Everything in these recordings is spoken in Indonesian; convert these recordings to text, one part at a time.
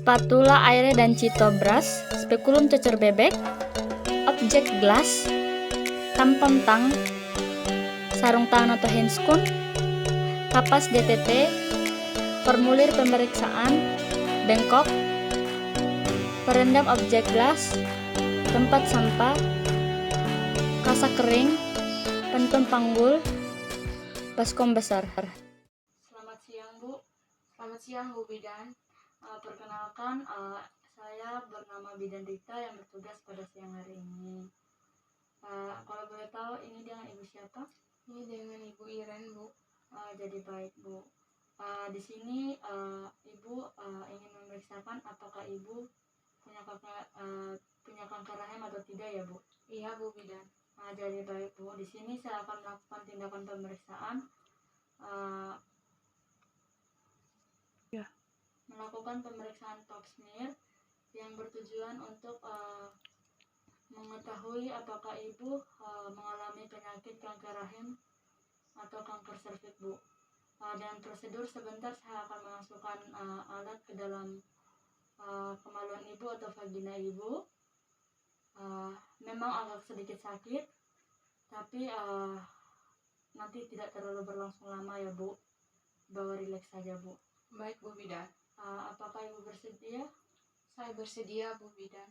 spatula air dan cito brush, spekulum cocor bebek, objek gelas, tampon tang, sarung tangan atau handscoon, kapas DTT, formulir pemeriksaan, bengkok, perendam objek gelas, tempat sampah, kasa kering, pentul panggul, baskom besar. Selamat siang Bu. Selamat siang Bu Bidan. Perkenalkan, saya bernama Bidan Rita yang bertugas pada siang hari ini. Kalau boleh tahu ini dengan Ibu siapa? Ini dengan Ibu Iren Bu. Jadi baik Bu. Di sini Ibu ingin memeriksakan apakah Ibu punya kanker rahim atau tidak ya Bu? Iya Bu Bidan. Jadi baik Bu. Di sini saya akan melakukan tindakan pemeriksaan. Melakukan pemeriksaan pap smear yang bertujuan untuk mengetahui apakah ibu mengalami penyakit kanker rahim atau kanker serviks Bu. Dan prosedur sebentar saya akan memasukkan alat ke dalam kemaluan ibu atau vagina ibu. Memang agak sedikit sakit, tapi nanti tidak terlalu berlangsung lama ya Bu. Bawa rileks saja Bu. Baik Bu Bidan. Apakah ibu bersedia? Saya bersedia Bu Bidan.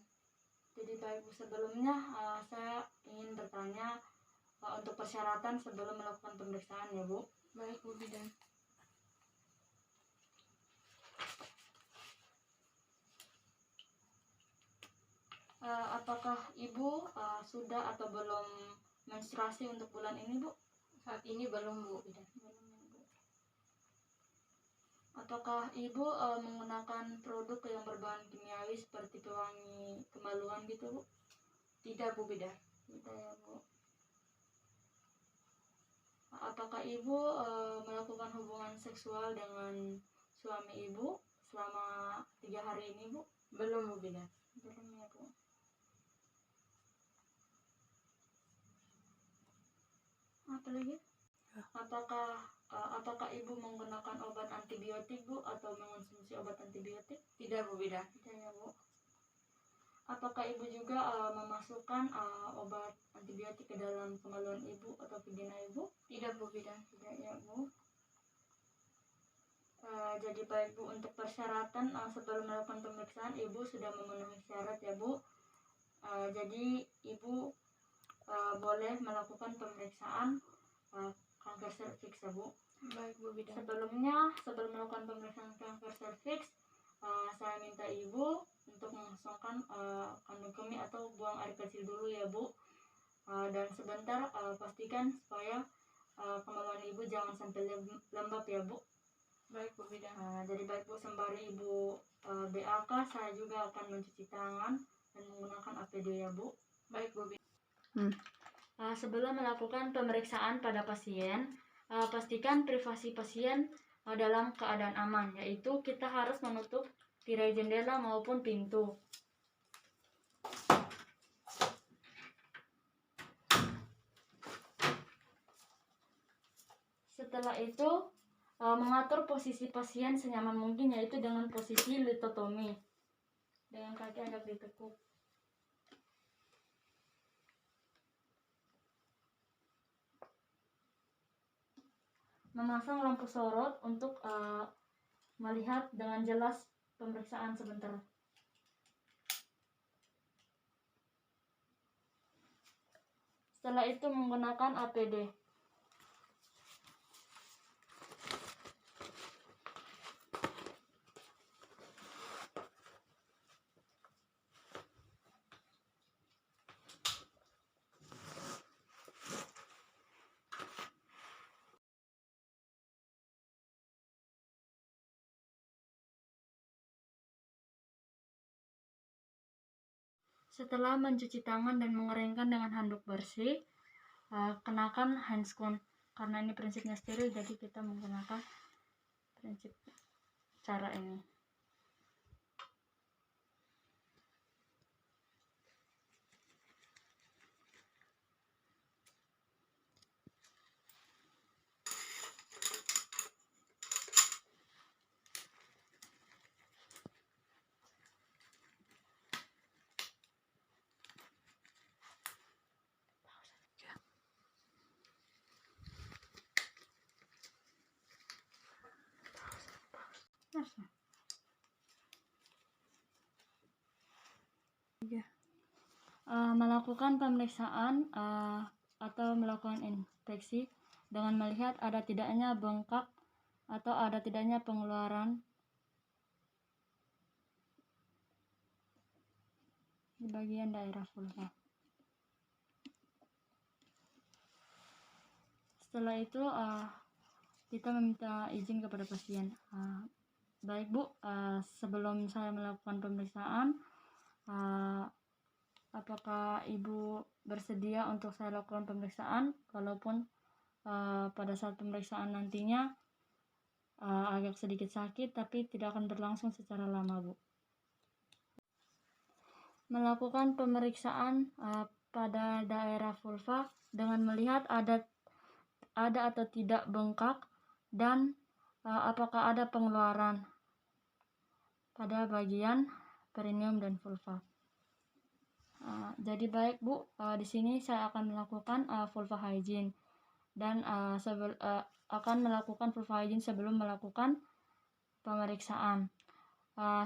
Jadi baik Bu, sebelumnya saya ingin bertanya untuk persyaratan sebelum melakukan pemeriksaan ya Bu. Baik Bu Bidan. Apakah ibu sudah atau belum menstruasi untuk bulan ini Bu? Saat ini belum Bu Bidan. Apakah ibu menggunakan produk yang berbahan kimiawi seperti pewangi kemaluan gitu Bu? Tidak Bu Bidan. Tidak ya Bu. Apakah ibu melakukan hubungan seksual dengan suami ibu selama 3 hari ini Bu? Belum Bu Bidan. Belum ya Bu. Apa lagi? Apakah ibu menggunakan obat antibiotik Bu atau mengonsumsi obat antibiotik? Tidak Bu Bidan. Tidak ya Bu. Apakah ibu juga memasukkan obat antibiotik ke dalam kemaluan ibu atau vagina ibu? Tidak Bu Bidan. Tidak ya Bu. Jadi baik Bu, untuk persyaratan sebelum melakukan pemeriksaan ibu sudah memenuhi syarat ya Bu. Jadi ibu boleh melakukan pemeriksaan kanker serviks ya Bu. Baik Bu Bidan. Sebelum melakukan pemeriksaan kanker serviks, saya minta ibu untuk mengosongkan kandung kemih atau buang air kecil dulu ya Bu. Dan sebentar pastikan supaya kemaluan ibu jangan sampai lembab ya Bu. Baik Bu Bidan. Jadi baik Bu, sembari ibu BAK saya juga akan mencuci tangan dan menggunakan APD ya Bu. Baik Bu Bidan. Sebelum melakukan pemeriksaan pada pasien, pastikan privasi pasien dalam keadaan aman, yaitu kita harus menutup tirai jendela maupun pintu. Setelah itu mengatur posisi pasien senyaman mungkin, yaitu dengan posisi litotomi dengan kaki agak ditekuk. Memasang lampu sorot untuk melihat dengan jelas pemeriksaan sebentar. Setelah itu menggunakan APD. Setelah mencuci tangan dan mengeringkan dengan handuk bersih, kenakan handscoon. Karena ini prinsipnya steril, jadi kita menggunakan prinsip cara ini. Melakukan pemeriksaan atau melakukan inspeksi dengan melihat ada tidaknya bengkak atau ada tidaknya pengeluaran di bagian daerah vulva. Setelah itu kita meminta izin kepada pasien. Baik Bu, sebelum saya melakukan pemeriksaan, apakah Ibu bersedia untuk saya lakukan pemeriksaan, walaupun pada saat pemeriksaan nantinya agak sedikit sakit, tapi tidak akan berlangsung secara lama, Bu. Melakukan pemeriksaan pada daerah vulva dengan melihat ada atau tidak bengkak dan apakah ada pengeluaran pada bagian perineum dan vulva. Jadi baik Bu, di sini saya akan melakukan vulva hygiene dan akan melakukan vulva hygiene sebelum melakukan pemeriksaan.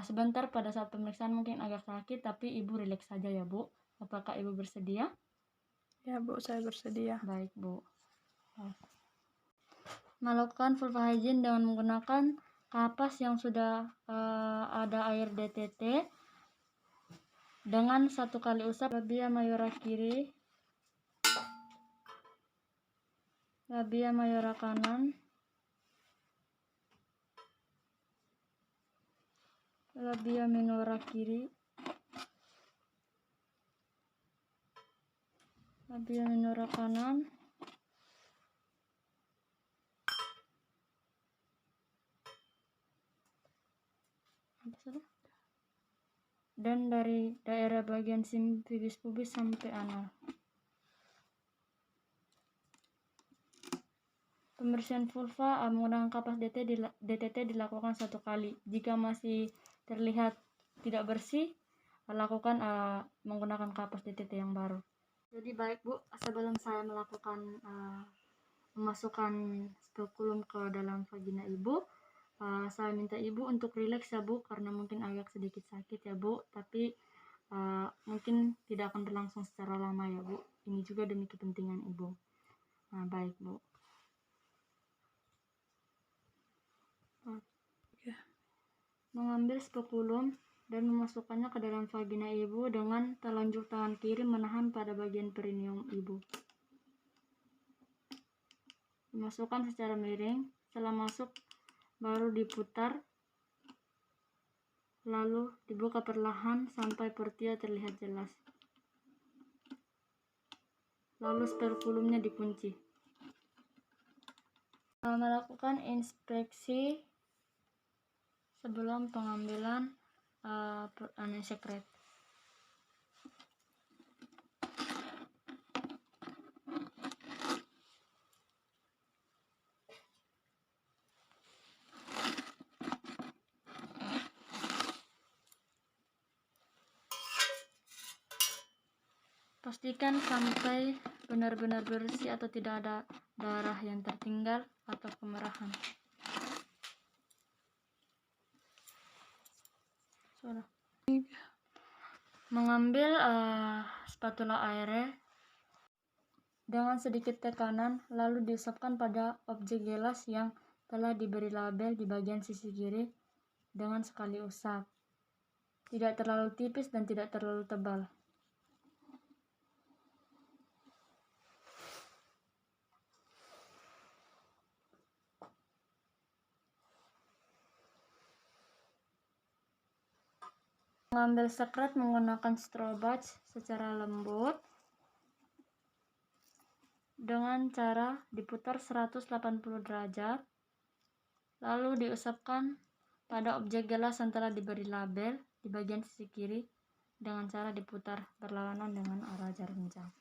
Sebentar pada saat pemeriksaan mungkin agak sakit, tapi Ibu rileks saja ya Bu. Apakah Ibu bersedia? Ya Bu, saya bersedia. Baik Bu. Melakukan vulva hygiene dengan menggunakan kapas yang sudah ada air DTT dengan 1 kali usap labia mayora kiri, labia mayora kanan, labia minora kiri, labia minora kanan, dan dari daerah bagian simpibis pubis sampai anal. Pembersihan vulva menggunakan kapas DTT dilakukan 1 kali. Jika masih terlihat tidak bersih, lakukan menggunakan kapas DTT yang baru. Jadi baik Bu, sebelum saya melakukan memasukkan spekulum ke dalam vagina Ibu, saya minta Ibu untuk rileks ya Bu, karena mungkin agak sedikit sakit ya Bu, tapi mungkin tidak akan berlangsung secara lama ya Bu. Ini juga demi kepentingan Ibu. Baik Bu. Mengambil spekulum dan memasukkannya ke dalam vagina Ibu dengan telunjuk tangan kiri menahan pada bagian perineum Ibu. Dimasukkan secara miring, setelah masuk baru diputar, lalu dibuka perlahan sampai pertia terlihat jelas. Lalu spekulumnya dikunci. Melakukan inspeksi sebelum pengambilan sekret. Pastikan sampai benar-benar bersih atau tidak ada darah yang tertinggal atau kemerahan. Mengambil spatula air dengan sedikit tekanan, lalu diusapkan pada objek gelas yang telah diberi label di bagian sisi kiri dengan sekali usap. Tidak terlalu tipis dan tidak terlalu tebal. Mengambil sekret menggunakan strobach secara lembut dengan cara diputar 180 derajat, lalu diusapkan pada objek gelas yang telah diberi label di bagian sisi kiri dengan cara diputar berlawanan dengan arah jarum jam.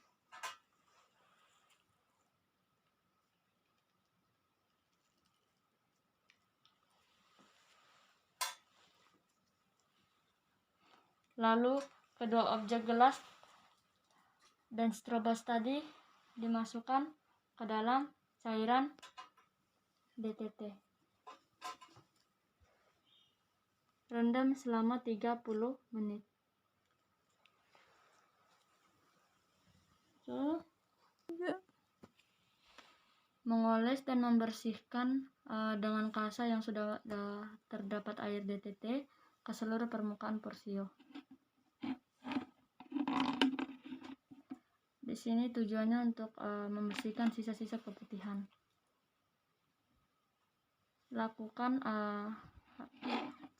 Lalu kedua objek gelas dan strobach tadi dimasukkan ke dalam cairan DTT. Rendam selama 30 menit. Mengoles dan membersihkan dengan kasa yang sudah terdapat air DTT ke seluruh permukaan porsio. Di sini tujuannya untuk membersihkan sisa-sisa keputihan. Lakukan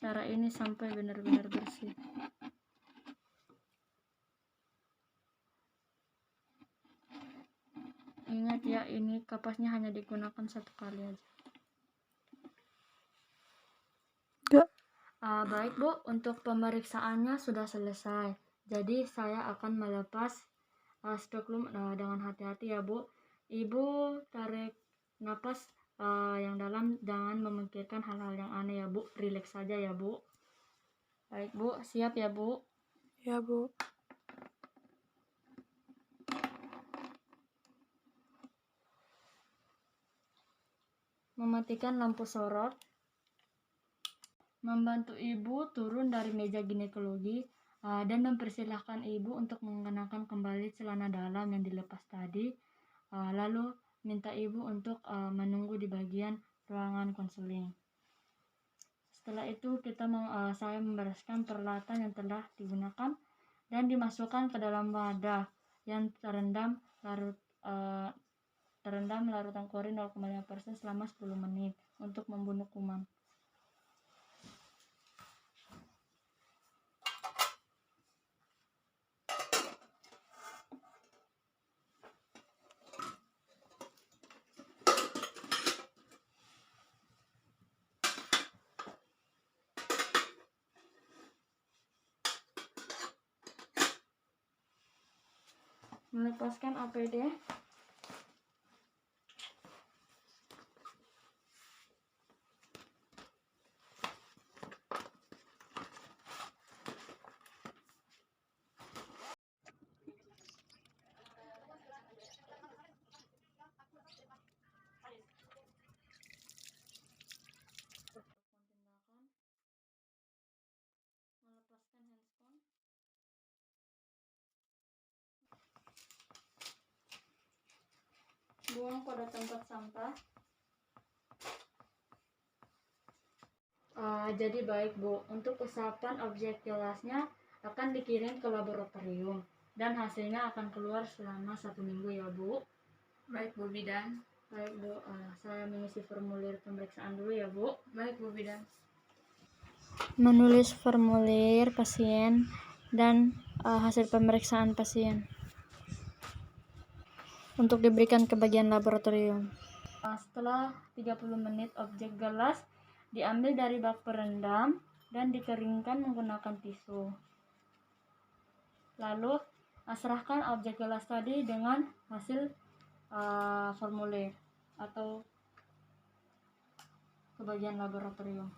cara ini sampai benar-benar bersih. Ingat ya, ini kapasnya hanya digunakan satu kali aja. Baik Bu, untuk pemeriksaannya sudah selesai. Jadi saya akan melepas spekulum dengan hati-hati ya Bu. Ibu tarik napas yang dalam, jangan memikirkan hal-hal yang aneh ya Bu. Rileks saja ya Bu. Baik Bu, siap ya Bu? Ya, Bu. Mematikan lampu sorot. Membantu Ibu turun dari meja ginekologi dan mempersilahkan Ibu untuk mengenakan kembali celana dalam yang dilepas tadi. Lalu minta Ibu untuk menunggu di bagian ruangan konseling. Setelah itu saya membereskan peralatan yang telah digunakan dan dimasukkan ke dalam wadah yang terendam larutan klorin 0,5% selama 10 menit untuk membunuh kuman. Melepaskan APD. Melepaskan handphone. Buang pada tempat sampah. Jadi baik Bu, untuk usapan objek gelasnya akan dikirim ke laboratorium dan hasilnya akan keluar selama 1 minggu ya Bu. Baik, Bu Bidan. Baik Bu, saya mengisi formulir pemeriksaan dulu ya Bu. Baik, Bu Bidan. Menulis formulir pasien dan hasil pemeriksaan pasien untuk diberikan ke bagian laboratorium. Setelah 30 menit objek gelas diambil dari bak perendam dan dikeringkan menggunakan tisu. Lalu serahkan objek gelas tadi dengan hasil formulir atau ke bagian laboratorium.